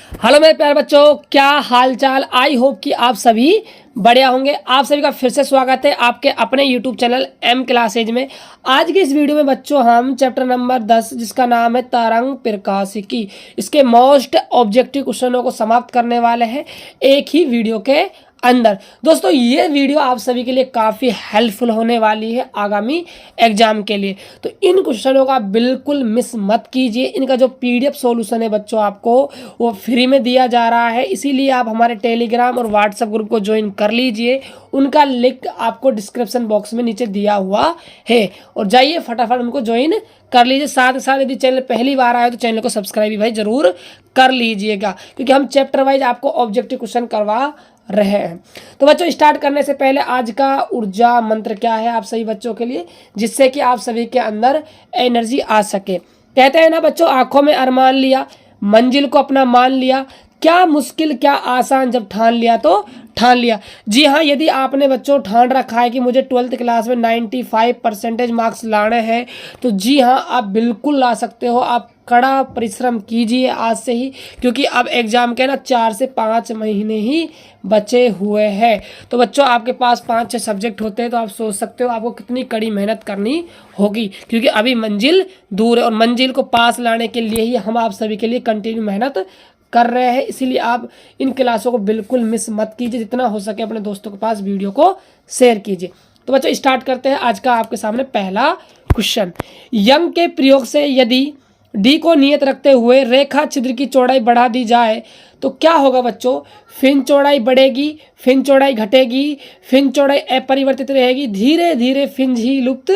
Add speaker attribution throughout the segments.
Speaker 1: Hello मेरे प्यारे बच्चों, क्या हाल चाल। आई होप कि आप सभी बढ़िया होंगे। आप सभी का फिर से स्वागत है आपके अपने यूट्यूब चैनल एम क्लासेज में। आज की इस वीडियो में बच्चों हम चैप्टर नंबर 10 जिसका नाम है तरंग प्रकाशिकी, इसके मोस्ट ऑब्जेक्टिव क्वेश्चनों को समाप्त करने वाले हैं एक ही वीडियो के अंदर। दोस्तों ये वीडियो आप सभी के लिए काफ़ी हेल्पफुल होने वाली है आगामी एग्जाम के लिए, तो इन क्वेश्चनों का बिल्कुल मिस मत कीजिए। इनका जो पीडीएफ सॉल्यूशन है बच्चों आपको वो फ्री में दिया जा रहा है, इसीलिए आप हमारे टेलीग्राम और व्हाट्सएप ग्रुप को ज्वाइन कर लीजिए। उनका लिंक आपको डिस्क्रिप्शन बॉक्स में नीचे दिया हुआ है और जाइए फटाफट उनको ज्वाइन कर लीजिए। साथ ही साथ यदि चैनल पहली बार आए तो चैनल को सब्सक्राइब भी भाई जरूर कर लीजिएगा, क्योंकि हम चैप्टर वाइज आपको ऑब्जेक्टिव क्वेश्चन करवा रहे हैं। तो बच्चों स्टार्ट करने से पहले आज का ऊर्जा मंत्र क्या है आप सभी बच्चों के लिए, जिससे कि आप सभी के अंदर एनर्जी आ सके। कहते हैं ना बच्चों, आंखों में अरमान लिया, मंजिल को अपना मान लिया, क्या मुश्किल क्या आसान, जब ठान लिया तो ठान लिया। जी हाँ, यदि आपने बच्चों ठान रखा है कि मुझे 12th क्लास में 95% मार्क्स लाने हैं, तो जी हाँ आप बिल्कुल ला सकते हो। आप कड़ा परिश्रम कीजिए आज से ही, क्योंकि अब एग्जाम के ना 4 से 5 महीने ही बचे हुए हैं। तो बच्चों आपके पास 5-6 सब्जेक्ट होते हैं, तो आप सोच सकते हो आपको कितनी कड़ी मेहनत करनी होगी, क्योंकि अभी मंजिल दूर है और मंजिल को पास लाने के लिए ही हम आप सभी के लिए कंटिन्यू मेहनत कर रहे हैं। इसीलिए आप इन क्लासों को बिल्कुल मिस मत कीजिए, जितना हो सके अपने दोस्तों के पास वीडियो को शेयर कीजिए। तो बच्चों स्टार्ट करते हैं आज का आपके सामने पहला क्वेश्चन। यंग के प्रयोग से यदि डी को नियत रखते हुए रेखा छिद्र की चौड़ाई बढ़ा दी जाए तो क्या होगा बच्चों। फिन चौड़ाई बढ़ेगी, फिन चौड़ाई घटेगी, फिन चौड़ाई अपरिवर्तित रहेगी, धीरे धीरे फिन ही लुप्त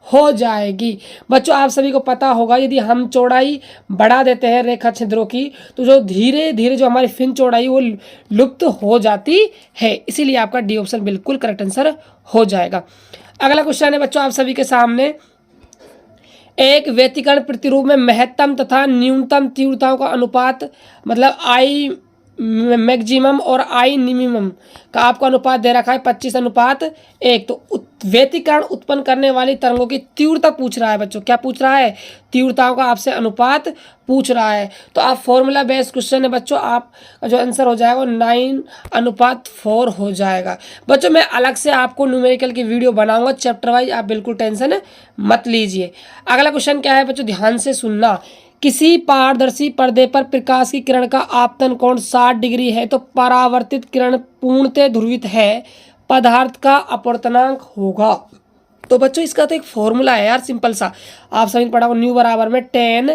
Speaker 1: हो जाएगी। बच्चों आप सभी को पता होगा यदि हम चौड़ाई बढ़ा देते हैं रेखा छिद्रों की, तो जो धीरे धीरे जो हमारी फिन चौड़ाई वो लुप्त हो जाती है। इसीलिए आपका डी ऑप्शन बिल्कुल करेक्ट आंसर हो जाएगा। अगला क्वेश्चन है बच्चों आप सभी के सामने, एक व्यतिकरण प्रतिरूप में महत्तम तथा न्यूनतम तीव्रताओं का अनुपात, मतलब आई मैक्सिमम और आई मिनिमम का आपको अनुपात दे रखा है 25:1। तो व्यतिकरण उत्पन्न करने वाली तरंगों की तीव्रता पूछ रहा है बच्चों। क्या पूछ रहा है? तीव्रताओं का आपसे अनुपात पूछ रहा है। तो आप फॉर्मूला बेस्ड क्वेश्चन है बच्चों, आपका जो आंसर हो जाएगा वो 9:4 हो जाएगा। बच्चों मैं अलग से आपको न्यूमेरिकल की वीडियो बनाऊंगा चैप्टर वाइज, आप बिल्कुल टेंशन मत लीजिए। अगला क्वेश्चन क्या है बच्चों, ध्यान से सुनना। किसी पारदर्शी पर्दे पर प्रकाश की किरण का आपतन कोण 60 डिग्री है तो परावर्तित किरण पूर्णतः ध्रुवित है, पदार्थ का अपवर्तनांक होगा। तो बच्चों इसका तो एक फॉर्मूला है यार, सिंपल सा, आप सभी पढ़ा न्यू बराबर में 10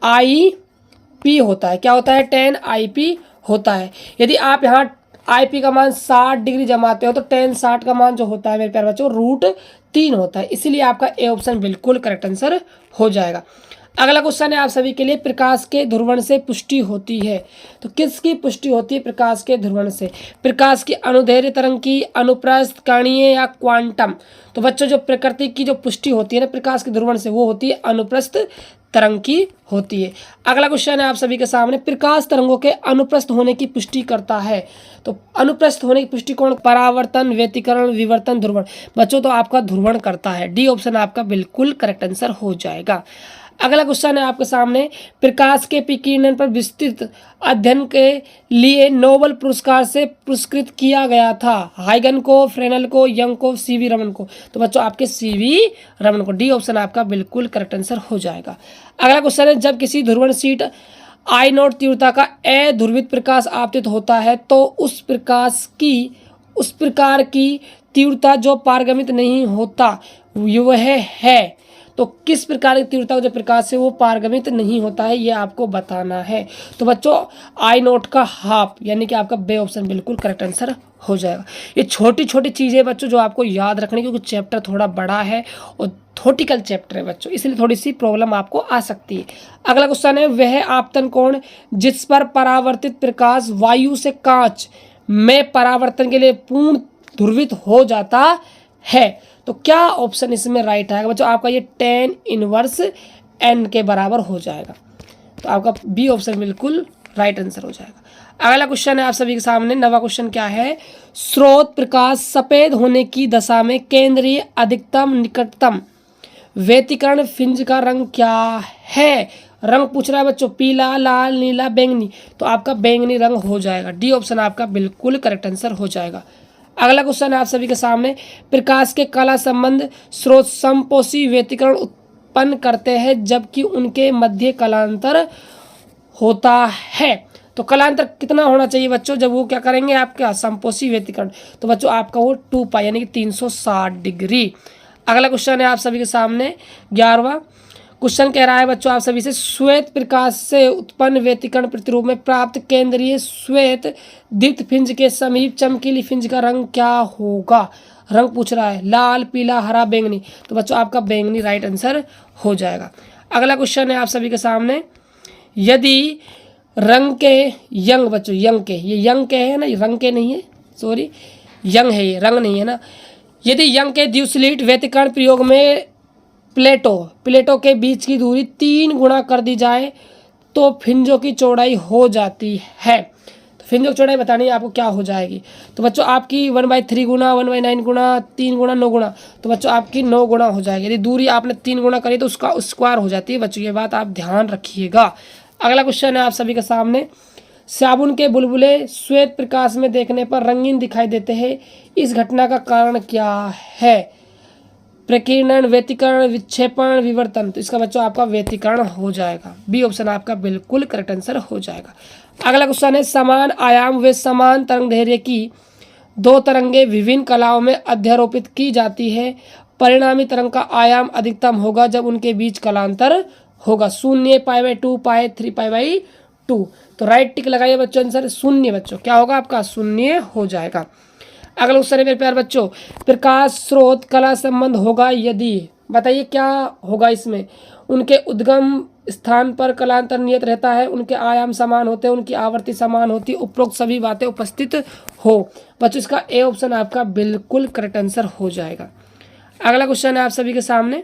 Speaker 1: IP होता है। क्या होता है? 10 IP होता है। यदि आप यहाँ IP का मान 60 डिग्री जमाते हो तो 10 60 का मान जो होता है मेरे प्यारे बच्चों √3 होता है। इसीलिए आपका ए ऑप्शन बिल्कुल करेक्ट आंसर हो जाएगा। अगला क्वेश्चन है आप सभी के लिए, प्रकाश के ध्रुवण से पुष्टि होती है। तो किसकी पुष्टि होती है प्रकाश के ध्रुवण से? प्रकाश की अनुदैर्ध्य तरंग की, अनुप्रस्थ, कणीय या क्वांटम। तो बच्चों जो प्रकृति की जो पुष्टि होती है ना प्रकाश के ध्रुवण से, वो होती है अनुप्रस्थ तरंग की होती है। अगला क्वेश्चन है आप सभी के सामने, प्रकाश तरंगों के अनुप्रस्थ होने की पुष्टि करता है। तो अनुप्रस्थ होने की पुष्टि कौन? परावर्तन, व्यतिकरण, विवर्तन, ध्रुवण। बच्चों तो आपका ध्रुवण करता है। डी ऑप्शन आपका बिल्कुल करेक्ट आंसर हो जाएगा। अगला क्वेश्चन है आपके सामने, प्रकाश के विकिरण पर विस्तृत अध्ययन के लिए नोबेल पुरस्कार से पुरस्कृत किया गया था। हाइगन को, फ्रेनेल को, यंग को, सीवी रमन को। तो बच्चों आपके सीवी रमन को। डी ऑप्शन आपका बिल्कुल करेक्ट आंसर हो जाएगा। अगला क्वेश्चन है, जब किसी ध्रुवण शीट I0 तीव्रता का अध्रुवित प्रकाश आपतित होता है तो उस प्रकार की तीव्रता जो पारगमित नहीं होता वह है। तो किस प्रकार की तीव्रता जो प्रकाश से वो पारगमित नहीं होता है, ये आपको बताना है। तो बच्चों I0 का हाफ, यानी कि आपका बे ऑप्शन बिल्कुल करेक्ट आंसर हो जाएगा। ये छोटी छोटी चीज़ें बच्चों जो आपको याद रखनी, क्योंकि चैप्टर थोड़ा बड़ा है और थॉटिकल चैप्टर है बच्चों, इसलिए थोड़ी सी प्रॉब्लम आपको आ सकती है। अगला क्वेश्चन है, वह आपतन कोण जिस पर परावर्तित प्रकाश वायु से कांच में परावर्तन के लिए पूर्ण ध्रुवित हो जाता है। तो क्या ऑप्शन इसमें राइट आएगा बच्चों? आपका ये 10⁻n के बराबर हो जाएगा। तो आपका बी ऑप्शन बिल्कुल राइट आंसर हो जाएगा। अगला क्वेश्चन है आप सभी के सामने, नवा क्वेश्चन क्या है, स्रोत प्रकाश सफेद होने की दशा में केंद्रीय अधिकतम निकटतम व्यतिकरण फ्रिंज का रंग क्या है? रंग पूछ रहा है बच्चों पीला, लाल, नीला, बैंगनी, तो आपका बैंगनी रंग हो जाएगा। डी ऑप्शन आपका बिल्कुल करेक्ट आंसर हो जाएगा। अगला क्वेश्चन है आप सभी के सामने, प्रकाश के कला संबंध स्रोत समपोषी व्यतिकरण उत्पन्न करते हैं जबकि उनके मध्य कलांतर होता है। तो कलांतर कितना होना चाहिए बच्चों जब वो क्या करेंगे आपका समपोषी व्यतिकरण, तो बच्चों आपका वो 2 पाई यानी कि 360 डिग्री। अगला क्वेश्चन है आप सभी के सामने 11वां क्वेश्चन कह रहा है बच्चों आप सभी से, श्वेत प्रकाश से उत्पन्न व्यतिकरण प्रतिरूप में प्राप्त केंद्रीय श्वेत दीप्त फिंज के समीप चमकीली फिंज का रंग क्या होगा। रंग पूछ रहा है लाल, पीला, हरा, बैंगनी, तो बच्चों आपका बैंगनी राइट आंसर हो जाएगा। अगला क्वेश्चन है आप सभी के सामने, यदि रंग के यंग बच्चों यंग के, ये यंग के है ना, रंग के नहीं है, सॉरी यंग है, ये रंग नहीं है ना। यदि यंग के द्विसलिट व्यतिकरण प्रयोग में प्लेटों के बीच की दूरी 3 गुना कर दी जाए तो फिंजों की चौड़ाई हो जाती है। तो फिंजों की चौड़ाई बतानी है आपको क्या हो जाएगी, तो बच्चों आपकी 1/3 गुना, 1/9 गुना, 3 गुना, 9 गुना, तो बच्चों आपकी 9 गुना हो जाएगी। यदि दूरी आपने 3 गुना करी तो उसका स्क्वायर हो जाती है बच्चों, ये बात आप ध्यान रखिएगा। अगला क्वेश्चन है आप सभी के सामने, साबुन के बुलबुले श्वेत प्रकाश में देखने पर रंगीन दिखाई देते हैं, इस घटना का कारण क्या है। प्रकीर्णन, व्यतिकरण, विक्षेपण, विवर्तन, तो इसका बच्चों आपका व्यतिकरण हो जाएगा। बी ऑप्शन आपका बिल्कुल करेक्ट आंसर हो जाएगा। अगला क्वेश्चन है, समान आयाम व समान तरंगदैर्घ्य की 2 तरंगें विभिन्न कलाओं में अध्यारोपित की जाती है, परिणामी तरंग का आयाम अधिकतम होगा जब उनके बीच कलांतर होगा 0, π/2, π, 3π/2। तो राइट टिक लगाइए बच्चों, आंसर 0 बच्चों क्या होगा आपका 0 हो जाएगा। अगला क्वेश्चन है मेरे प्यारे बच्चों, प्रकाश स्रोत कला संबंध होगा यदि, बताइए क्या होगा इसमें। उनके उद्गम स्थान पर कलांतर नियत रहता है, उनके आयाम समान होते हैं, उनकी आवृत्ति समान होती है, उपरोक्त सभी बातें उपस्थित हो। बच्चों इसका ए ऑप्शन आपका बिल्कुल करेक्ट आंसर हो जाएगा। अगला क्वेश्चन है आप सभी के सामने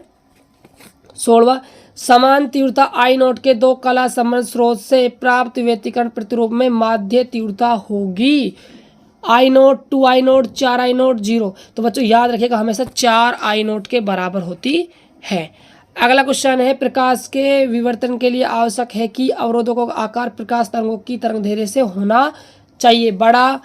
Speaker 1: 16वां, समान तीव्रता I0 के 2 कला संबंध स्रोत से प्राप्त व्यतिकरण प्रतिरूप में माध्य तीव्रता होगी। I0, 2I0, 4I0, 0, तो बच्चों याद रखिएगा हमेशा 4I0 के बराबर होती है। अगला क्वेश्चन है, प्रकाश के विवर्तन के लिए आवश्यक है कि अवरोधकों का आकार प्रकाश तरंगों की तरंगदैर्घ्य से होना चाहिए, बड़ा,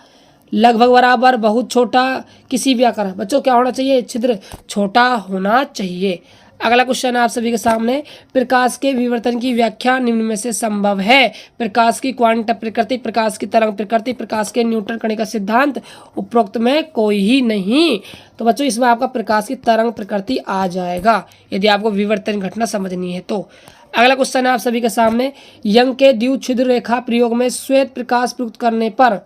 Speaker 1: लगभग बराबर, बहुत छोटा, किसी भी आकार। बच्चों क्या होना चाहिए, छिद्र छोटा होना चाहिए। अगला क्वेश्चन है आप सभी के सामने, प्रकाश के विवर्तन की व्याख्या निम्न में से संभव है। प्रकाश की क्वांटम प्रकृति, प्रकाश की तरंग प्रकृति, प्रकाश के न्यूटन कणिका सिद्धांत, उपरोक्त में कोई ही नहीं। तो बच्चों इसमें आपका प्रकाश की तरंग प्रकृति आ जाएगा यदि आपको विवर्तन घटना समझनी है तो। अगला क्वेश्चन है आप सभी के सामने, यंग के द्विछिद्र रेखा प्रयोग में श्वेत प्रकाश प्रयुक्त करने पर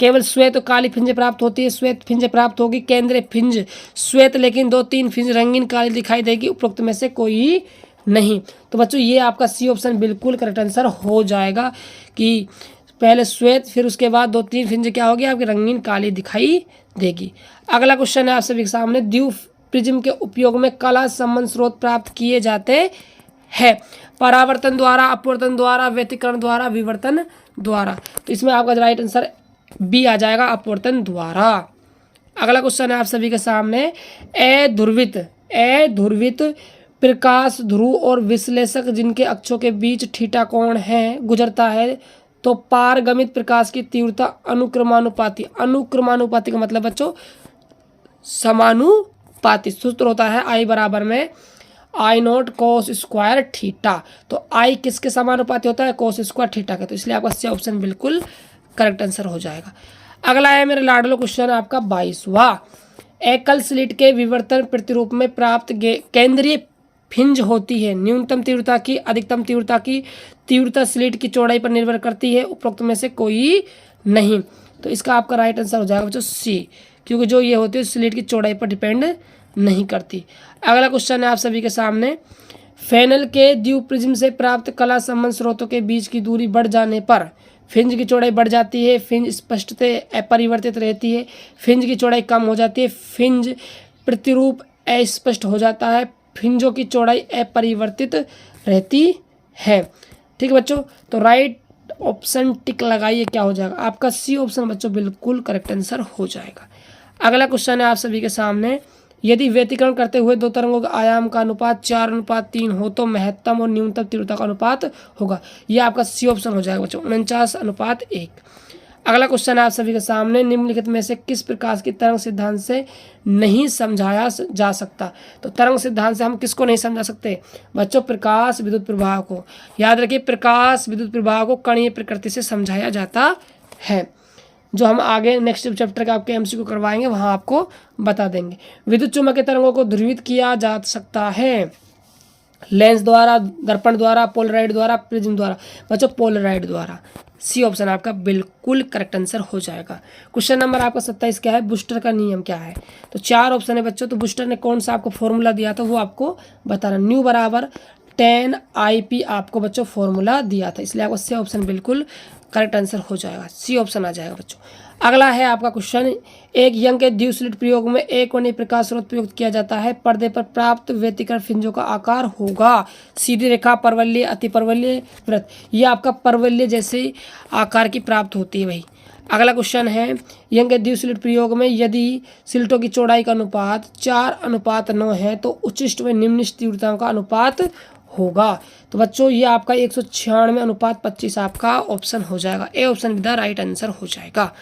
Speaker 1: केवल श्वेत और काली फिंज प्राप्त होती है, श्वेत फिंज प्राप्त होगी, केंद्रीय फिंज श्वेत लेकिन 2-3 फिंज रंगीन काली दिखाई देगी, उपरोक्त में से कोई नहीं। तो बच्चों ये आपका सी ऑप्शन बिल्कुल करेक्ट आंसर हो जाएगा कि पहले श्वेत फिर उसके बाद 2-3 फिंज क्या होगी आपकी रंगीन काली दिखाई देगी। अगला क्वेश्चन है आप सभी के सामने, द्विव प्रिज्म के उपयोग में कला संबंध स्रोत प्राप्त किए जाते हैं, परावर्तन द्वारा, अपवर्तन द्वारा, व्यतिकरण द्वारा, विवर्तन द्वारा। तो इसमें आपका राइट आंसर बी आ जाएगा, अपवर्तन द्वारा। अगला क्वेश्चन है आप सभी के सामने, अध्रुवित प्रकाश ध्रुव और विश्लेषक जिनके अक्षों के बीच थीटा कोण है गुजरता है तो पारगमित प्रकाश की तीव्रता अनुक्रमानुपाती, अनुक्रमानुपाती का मतलब बच्चों समानुपाती सूत्र होता है I बराबर में I0 cos स्क्वायर थीटा। तो I किसके समानुपाती होता है, cos स्क्वायर थीटा के, तो इसलिए आपका सी ऑप्शन बिल्कुल करेक्ट आंसर हो जाएगा। अगला है मेरे लाडलो क्वेश्चन आपका 22वां, एकल स्लिट के विवर्तन प्रतिरूप में प्राप्त केंद्रीय फिंज होती है, न्यूनतम तीव्रता की, अधिकतम तीव्रता की, तीव्रता स्लिट की चौड़ाई पर निर्भर करती है, उपरोक्त में से कोई नहीं। तो इसका आपका राइट आंसर हो जाएगा बच्चों सी, क्योंकि जो ये होती है स्लिट की चौड़ाई पर डिपेंड नहीं करती। अगला क्वेश्चन है आप सभी के सामने, फेनल के द्विप्रिज्म से प्राप्त कला संबंध स्रोतों के बीच की दूरी बढ़ जाने पर फिंज की चौड़ाई बढ़ जाती है, फिंज स्पष्टतः अपरिवर्तित रहती है, फिंज की चौड़ाई कम हो जाती है, फिंज प्रतिरूप अस्पष्ट हो जाता है, फिंजों की चौड़ाई अपरिवर्तित रहती है। ठीक है बच्चों, तो राइट ऑप्शन टिक लगाइए, क्या हो जाएगा आपका सी ऑप्शन बच्चों बिल्कुल करेक्ट आंसर हो जाएगा। अगला क्वेश्चन है आप सभी के सामने यदि व्यतिकरण करते हुए दो तरंगों के आयाम का अनुपात 4:3 हो तो महत्तम और न्यूनतम तीव्रता का अनुपात होगा। यह आपका सी ऑप्शन हो जाएगा बच्चों, 49:1। अगला क्वेश्चन है आप सभी के सामने, निम्नलिखित में से किस प्रकार की तरंग सिद्धांत से नहीं समझाया जा सकता। तो तरंग सिद्धांत से हम किसको नहीं समझा सकते बच्चों, प्रकाश विद्युत प्रवाह को। याद रखिए, प्रकाश विद्युत प्रवाह को कणीय प्रकृति से समझाया जाता है, जो हम आगे नेक्स्ट चैप्टर का आपके एमसीक्यू करवाएंगे वहां आपको बता देंगे। विद्युत चुम्बकीय तरंगों को ध्रुवित किया जा सकता है लेंस द्वारा, दर्पण द्वारा, पोलराइड द्वारा, प्रिज्म द्वारा। बच्चों पोलराइड द्वारा, सी ऑप्शन आपका बिल्कुल करेक्ट आंसर हो जाएगा। क्वेश्चन नंबर आपका 27 क्या है, बूस्टर का नियम क्या है। तो 4 ऑप्शन है बच्चों। तो बूस्टर ने कौन सा आपको फॉर्मूला दिया था वो आपको बताना, न्यू बराबर 10 IP आपको बच्चों फॉर्मूला दिया था, इसलिए आपको सी ऑप्शन बिल्कुल करेक्ट आंसर हो जाएगा, सी ऑप्शन आ जाएगा बच्चों। अगला है आपका क्वेश्चन, एक यंग के द्विस्लिट प्रयोग में एक वर्णीय प्रकाश स्रोत प्रयुक्त किया जाता है, पर्दे पर प्राप्त व्यतिकरण फ्रिंजों का आकार होगा सीधी रेखा, परवलय, अतिपरवलय, वृत्त। यह आपका परवलय जैसे आकार की प्राप्त होती है भाई। अगला क्वेश्चन है, यंग के द्विस्लिट प्रयोग में यदि स्लिटों की चौड़ाई का अनुपात 4:9 है तो उच्चिष्ट व निम्निष्ट तीव्रताओं का अनुपात होगा। तो बच्चों ये आपका 196:25 आपका ऑप्शन हो जाएगा, A option with the right answer हो जाएगा।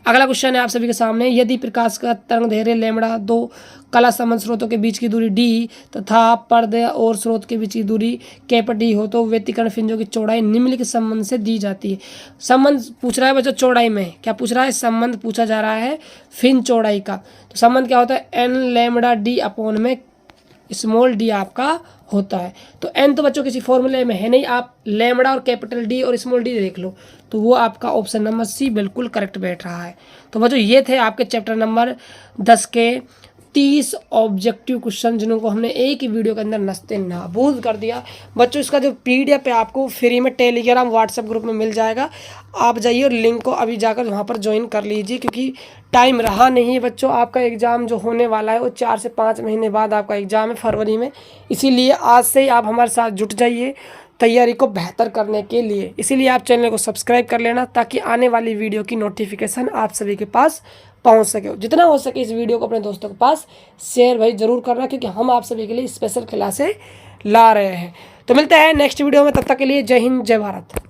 Speaker 1: अगला क्वेश्चन है आप सभी के सामने, यदि प्रकाश का तरंग दैर्घ्य लैम्बडा, दो कला संबंध स्रोतों के बीच की दूरी डी तथा पर्दे और स्रोत के बीच की दूरी कैप डी हो तो व्यतिकरण फ्रिंजों की चौड़ाई निम्नलिखित संबंध से दी जाती है। संबंध पूछ रहा है बच्चों चौड़ाई में, क्या पूछ रहा है, संबंध पूछा जा रहा है फ्रिंज चौड़ाई का। तो संबंध क्या होता है, एन लैम्बडा डी अपॉन में स्मॉल डी आपका होता है। तो एन तो बच्चों किसी फॉर्मूले में है नहीं, आप लैम्बडा और कैपिटल डी और स्मॉल डी देख लो, तो वो आपका ऑप्शन नंबर सी बिल्कुल करेक्ट बैठ रहा है। तो बच्चों ये थे आपके चैप्टर नंबर 10 के 30 ऑब्जेक्टिव क्वेश्चन, जिनको हमने एक ही वीडियो के अंदर नस्ते नाबूद कर दिया। बच्चों इसका जो PDF है आपको फ्री में टेलीग्राम व्हाट्सएप ग्रुप में मिल जाएगा, आप जाइए और लिंक को अभी जाकर वहाँ पर ज्वाइन कर लीजिए, क्योंकि टाइम रहा नहीं है बच्चों। आपका एग्ज़ाम जो होने वाला है वो 4 से 5 महीने बाद आपका एग्ज़ाम है फरवरी में, इसीलिए आज से ही आप हमारे साथ जुट जाइए तैयारी को बेहतर करने के लिए। इसीलिए आप चैनल को सब्सक्राइब कर लेना, ताकि आने वाली वीडियो की नोटिफिकेशन आप सभी के पास पहुंच सके। जितना हो सके इस वीडियो को अपने दोस्तों के पास शेयर भाई जरूर करना, क्योंकि हम आप सभी के लिए स्पेशल क्लासें ला रहे हैं। तो मिलते हैं नेक्स्ट वीडियो में, तब तक के लिए जय हिंद जय भारत।